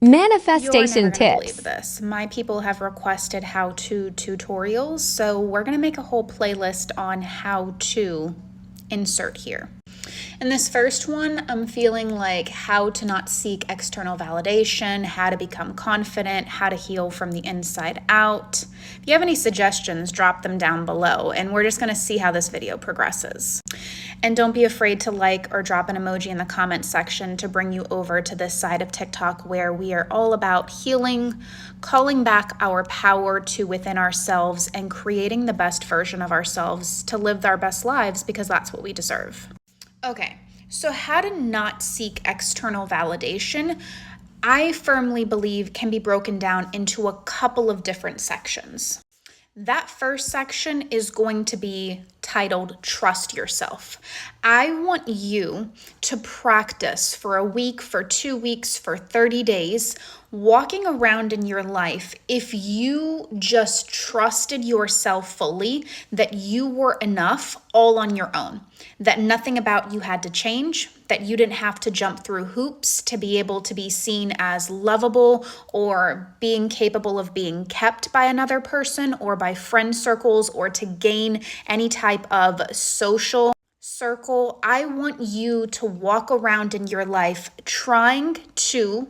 Manifestation You're never gonna tips. believe this. My people have requested how-to tutorials, so we're gonna make a whole playlist on how to insert here. In this first one, I'm feeling like how to not seek external validation, how to become confident, how to heal from the inside out. If you have any suggestions, drop them down below, and we're just gonna see how this video progresses. And don't be afraid to like or drop an emoji in the comment section to bring you over to this side of TikTok where we are all about healing, calling back our power to within ourselves, and creating the best version of ourselves to live our best lives because that's what we deserve. Okay, so how to not seek external validation, I firmly believe can be broken down into a couple of different sections. That first section is going to be titled Trust Yourself. I want you to practice for a week, for 2 weeks, for 30 days, walking around in your life if you just trusted yourself fully, that you were enough all on your own, that nothing about you had to change, that you didn't have to jump through hoops to be able to be seen as lovable or being capable of being kept by another person or by friend circles or to gain any type of social circle. I want you to walk around in your life trying to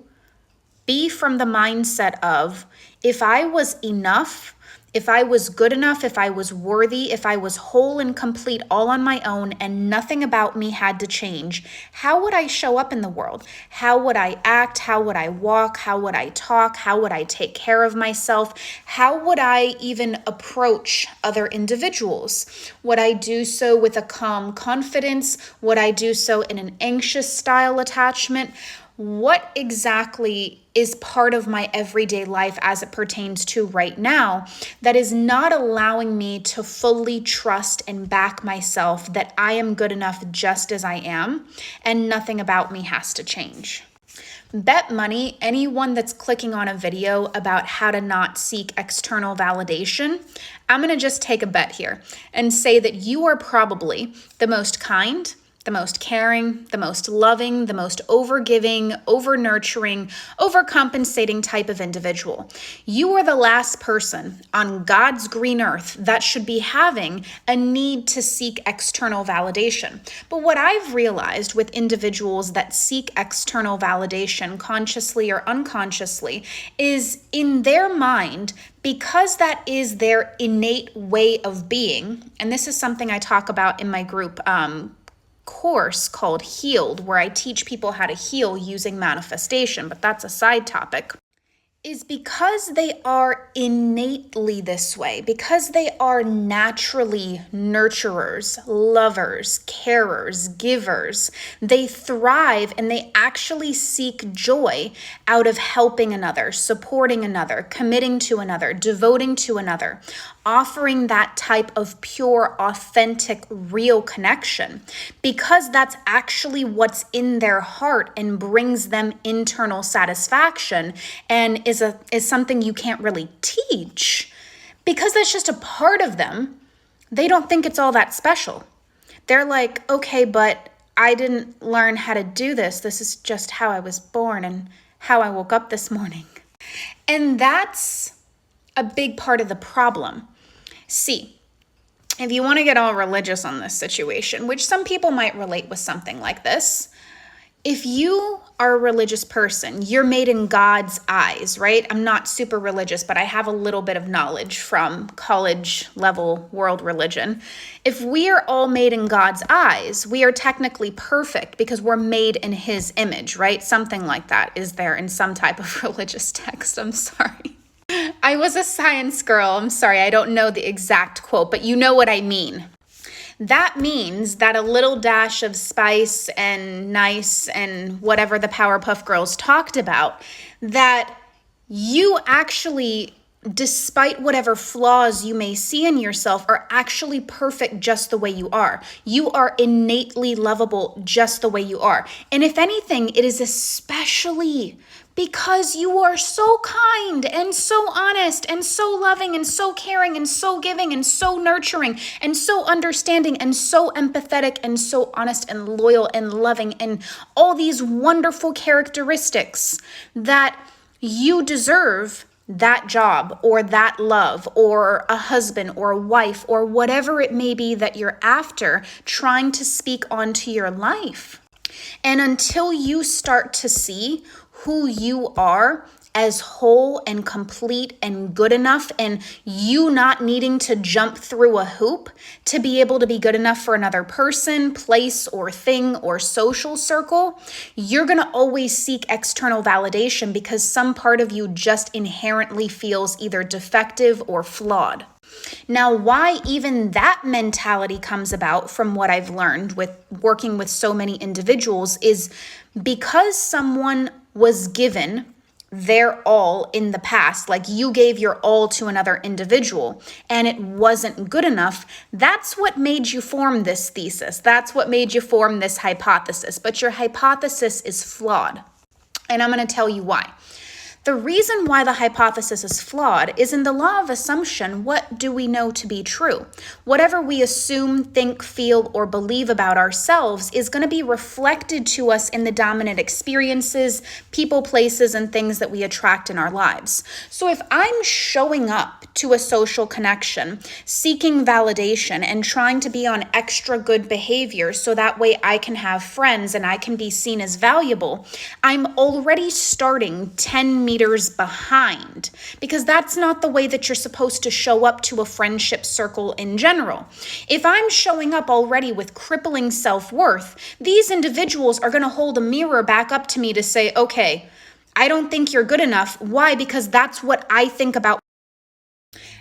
be from the mindset of, if I was enough, if I was good enough, if I was worthy, if I was whole and complete all on my own and nothing about me had to change, how would I show up in the world? How would I act? How would I walk? How would I talk? How would I take care of myself? How would I even approach other individuals? Would I do so with a calm confidence? Would I do so in an anxious style attachment? What exactly is part of my everyday life as it pertains to right now that is not allowing me to fully trust and back myself that I am good enough just as I am and nothing about me has to change? Bet money, anyone that's clicking on a video about how to not seek external validation, I'm going to just take a bet here and say that you are probably the most kind, the most caring, the most loving, the most overgiving, over-nurturing, overcompensating type of individual. You are the last person on God's green earth that should be having a need to seek external validation. But what I've realized with individuals that seek external validation consciously or unconsciously is in their mind, because that is their innate way of being, and this is something I talk about in my group course called Healed, where I teach people how to heal using manifestation, but that's a side topic, is because they are innately this way, because they are naturally nurturers, lovers, carers, givers, they thrive and they actually seek joy out of helping another, supporting another, committing to another, devoting to another, offering that type of pure, authentic, real connection, because that's actually what's in their heart and brings them internal satisfaction and is something you can't really teach. Because that's just a part of them, they don't think it's all that special. They're like, okay, but I didn't learn how to do this. This is just how I was born and how I woke up this morning. And that's a big part of the problem. See, if you want to get all religious on this situation, which some people might relate with something like this, if you are a religious person, you're made in God's eyes, right? I'm not super religious, but I have a little bit of knowledge from college level world religion. If we are all made in God's eyes, we are technically perfect because we're made in his image, right? Something like that is there in some type of religious text. I'm sorry. I was a science girl. I'm sorry, I don't know the exact quote, but you know what I mean. That means that a little dash of spice and nice and whatever the Powerpuff Girls talked about, that you actually, despite whatever flaws you may see in yourself, are actually perfect just the way you are. You are innately lovable just the way you are. And if anything, it is especially because you are so kind and so honest and so loving and so caring and so giving and so nurturing and so understanding and so empathetic and so honest and loyal and loving and all these wonderful characteristics that You deserve that job or that love or a husband or a wife or whatever it may be that you're after, trying to speak onto your life. And until you start to see who you are as whole and complete and good enough, and you not needing to jump through a hoop to be able to be good enough for another person, place, or thing, or social circle, you're going to always seek external validation because some part of you just inherently feels either defective or flawed. Now, why even that mentality comes about, from what I've learned with working with so many individuals, is because someone was given their all in the past, like you gave your all to another individual and it wasn't good enough. That's what made you form this thesis. That's what made you form this hypothesis. But your hypothesis is flawed. And I'm going to tell you why. The reason why the hypothesis is flawed is in the law of assumption. What do we know to be true? Whatever we assume, think, feel, or believe about ourselves is going to be reflected to us in the dominant experiences, people, places, and things that we attract in our lives. So if I'm showing up to a social connection, seeking validation, and trying to be on extra good behavior so that way I can have friends and I can be seen as valuable, I'm already starting 10 meters behind, because that's not the way that you're supposed to show up to a friendship circle in general. If I'm showing up already with crippling self-worth, these individuals are going to hold a mirror back up to me to say, okay, I don't think you're good enough. Why? Because that's what I think about.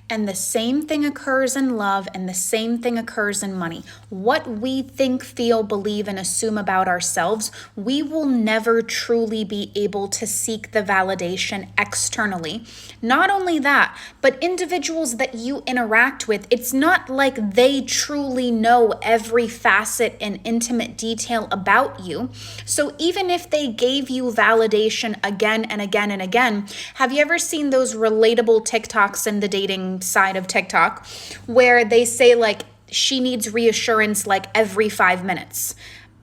And the same thing occurs in love, and the same thing occurs in money. What we think, feel, believe, and assume about ourselves, we will never truly be able to seek the validation externally. Not only that, but individuals that you interact with, it's not like they truly know every facet and intimate detail about you. So even if they gave you validation again and again and again, have you ever seen those relatable TikToks in the dating side of TikTok where they say like she needs reassurance like every 5 minutes?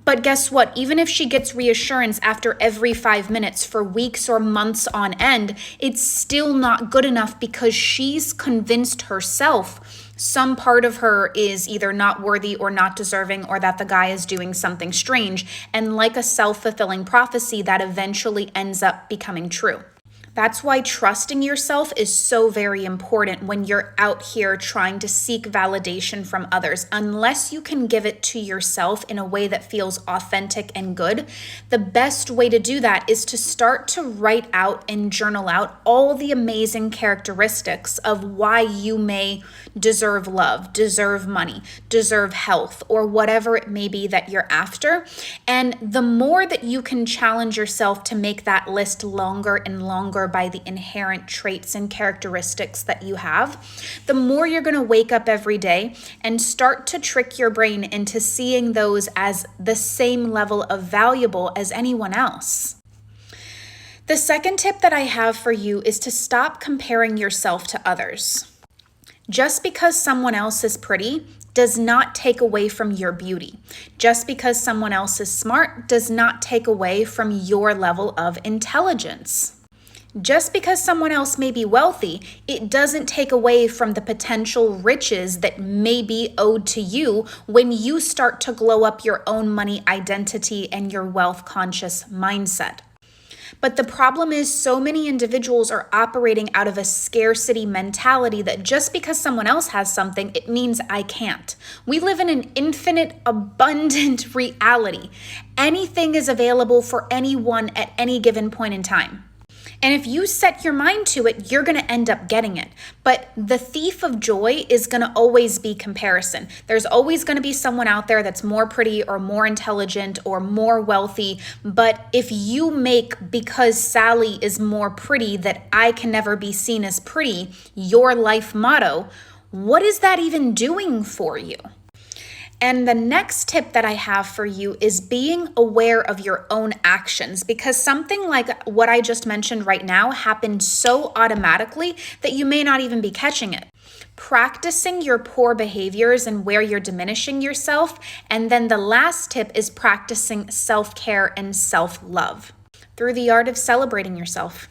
But guess what? Even if she gets reassurance after every 5 minutes for weeks or months on end, it's still not good enough because she's convinced herself some part of her is either not worthy or not deserving, or that the guy is doing something strange. And like a self-fulfilling prophecy, that eventually ends up becoming true. That's why trusting yourself is so very important when you're out here trying to seek validation from others. Unless you can give it to yourself in a way that feels authentic and good, the best way to do that is to start to write out and journal out all the amazing characteristics of why you may deserve love, deserve money, deserve health, or whatever it may be that you're after. And the more that you can challenge yourself to make that list longer and longer by the inherent traits and characteristics that you have, the more you're going to wake up every day and start to trick your brain into seeing those as the same level of valuable as anyone else. The second tip that I have for you is to stop comparing yourself to others. Just because someone else is pretty does not take away from your beauty. Just because someone else is smart does not take away from your level of intelligence. Just because someone else may be wealthy, it doesn't take away from the potential riches that may be owed to you when you start to glow up your own money identity and your wealth conscious mindset. But the problem is so many individuals are operating out of a scarcity mentality that just because someone else has something, it means I can't. We live in an infinite, abundant reality. Anything is available for anyone at any given point in time. And if you set your mind to it, you're going to end up getting it. But the thief of joy is going to always be comparison. There's always going to be someone out there that's more pretty or more intelligent or more wealthy. But if you make because Sally is more pretty that I can never be seen as pretty your life motto, what is that even doing for you? And the next tip that I have for you is being aware of your own actions, because something like what I just mentioned right now happens so automatically that you may not even be catching it. Practicing your poor behaviors and where you're diminishing yourself. And then the last tip is practicing self-care and self-love through the art of celebrating yourself.